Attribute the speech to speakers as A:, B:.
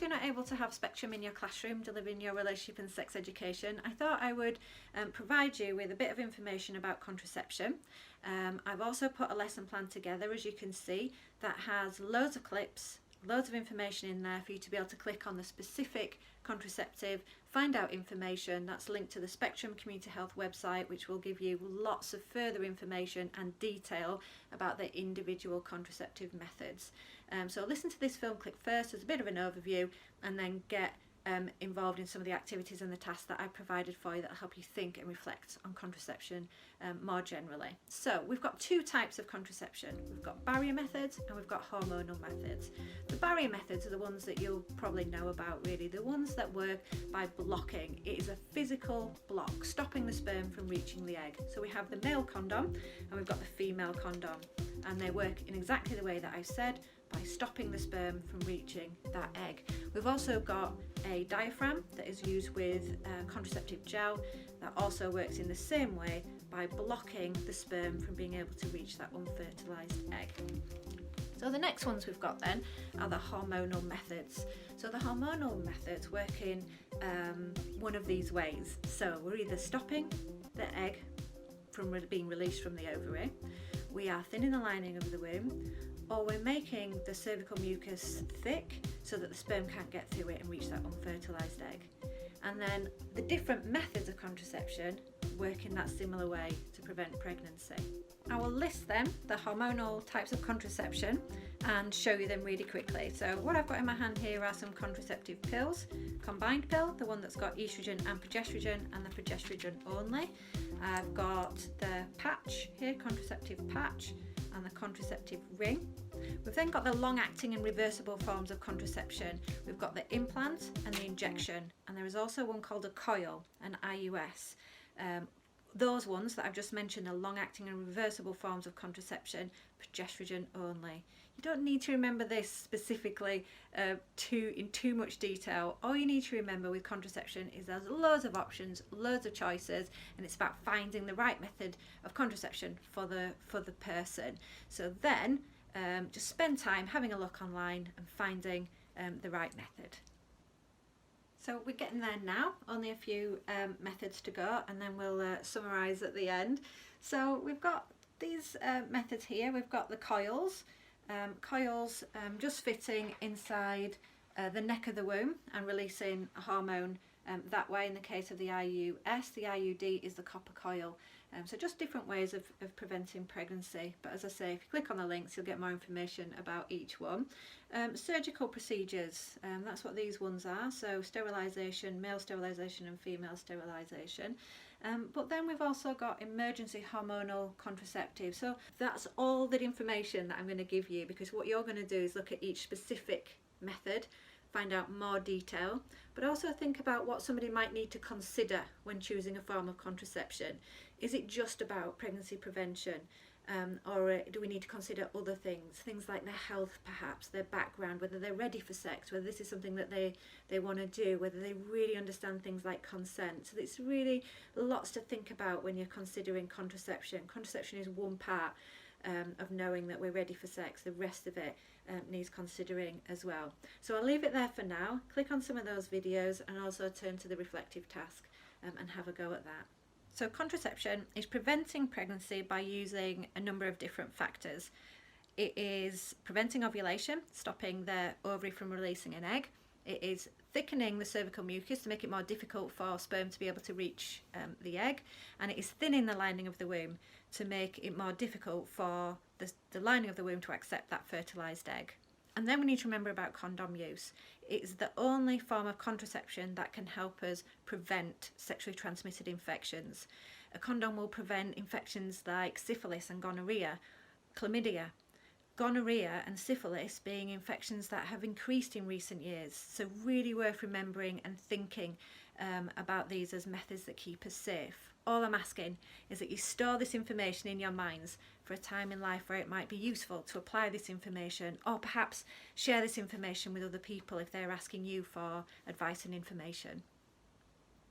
A: as you're not able to have Spectrum in your classroom delivering your relationship and sex education, I thought I would provide you with a bit of information about contraception. I've also put a lesson plan together, as you can see, that has loads of clips, loads of information in there for you to be able to click on the specific contraceptive, find out information. That's linked to the Spectrum Community Health website, which will give you lots of further information and detail about the individual contraceptive methods. So listen to this film clip first as a bit of an overview, and then get involved in some of the activities and the tasks that I've provided for you that will help you think and reflect on contraception more generally. So we've got two types of contraception. We've got barrier methods and we've got hormonal methods. The barrier methods are the ones that you'll probably know about, really, the ones that work by blocking. It is a physical block, stopping the sperm from reaching the egg. So we have the male condom and we've got the female condom, and they work in exactly the way that I said, by stopping the sperm from reaching that egg. We've also got a diaphragm that is used with contraceptive gel that also works in the same way by blocking the sperm from being able to reach that unfertilised egg. So the next ones we've got then are the hormonal methods. So the hormonal methods work in one of these ways. So we're either stopping the egg from being released from the ovary, we are thinning the lining of the womb, or we're making the cervical mucus thick so that the sperm can't get through it and reach that unfertilised egg. And then the different methods of contraception work in that similar way to prevent pregnancy. I will list them, the hormonal types of contraception, and show you them really quickly. So what I've got in my hand here are some contraceptive pills. Combined pill, the one that's got estrogen and progesterone, and the progesterone only. I've got the patch here, contraceptive patch, and the contraceptive ring. We've then got the long-acting and reversible forms of contraception. We've got the implant and the injection, and there is also one called a coil, an IUS. Those ones that I've just mentioned are long-acting and reversible forms of contraception, progesterone only. You don't need to remember this specifically in too much detail. All you need to remember with contraception is there's loads of options, loads of choices, and it's about finding the right method of contraception for the person. So then just spend time having a look online and finding the right method. So we're getting there now, only a few methods to go, and then we'll summarise at the end. So we've got these methods here. We've got the coils. Just fitting inside the neck of the womb and releasing a hormone that way. In the case of the IUS, the IUD is the copper coil. So just different ways of preventing pregnancy. But as I say, if you click on the links, you'll get more information about each one. Surgical procedures, that's what these ones are. So sterilisation, male sterilisation and female sterilisation. But then we've also got emergency hormonal contraceptives. So that's all the information that I'm going to give you, because what you're going to do is look at each specific method, find out more detail, but also think about what somebody might need to consider when choosing a form of contraception. Is it just about pregnancy prevention? Or do we need to consider other things like their health, perhaps, their background, whether they're ready for sex, whether this is something that they want to do, whether they really understand things like consent. So it's really lots to think about when you're considering contraception. Contraception is one part of knowing that we're ready for sex. The rest of it needs considering as well. So I'll leave it there for now. Click on some of those videos and also turn to the reflective task and have a go at that. So contraception is preventing pregnancy by using a number of different factors. It is preventing ovulation, stopping the ovary from releasing an egg. It is thickening the cervical mucus to make it more difficult for sperm to be able to reach the egg. And it is thinning the lining of the womb to make it more difficult for the lining of the womb to accept that fertilised egg. And then we need to remember about condom use. It's the only form of contraception that can help us prevent sexually transmitted infections. A condom will prevent infections like syphilis and gonorrhea, chlamydia. Gonorrhea and syphilis being infections that have increased in recent years. So really worth remembering and thinking about these as methods that keep us safe. All I'm asking is that you store this information in your minds for a time in life where it might be useful to apply this information, or perhaps share this information with other people if they're asking you for advice and information.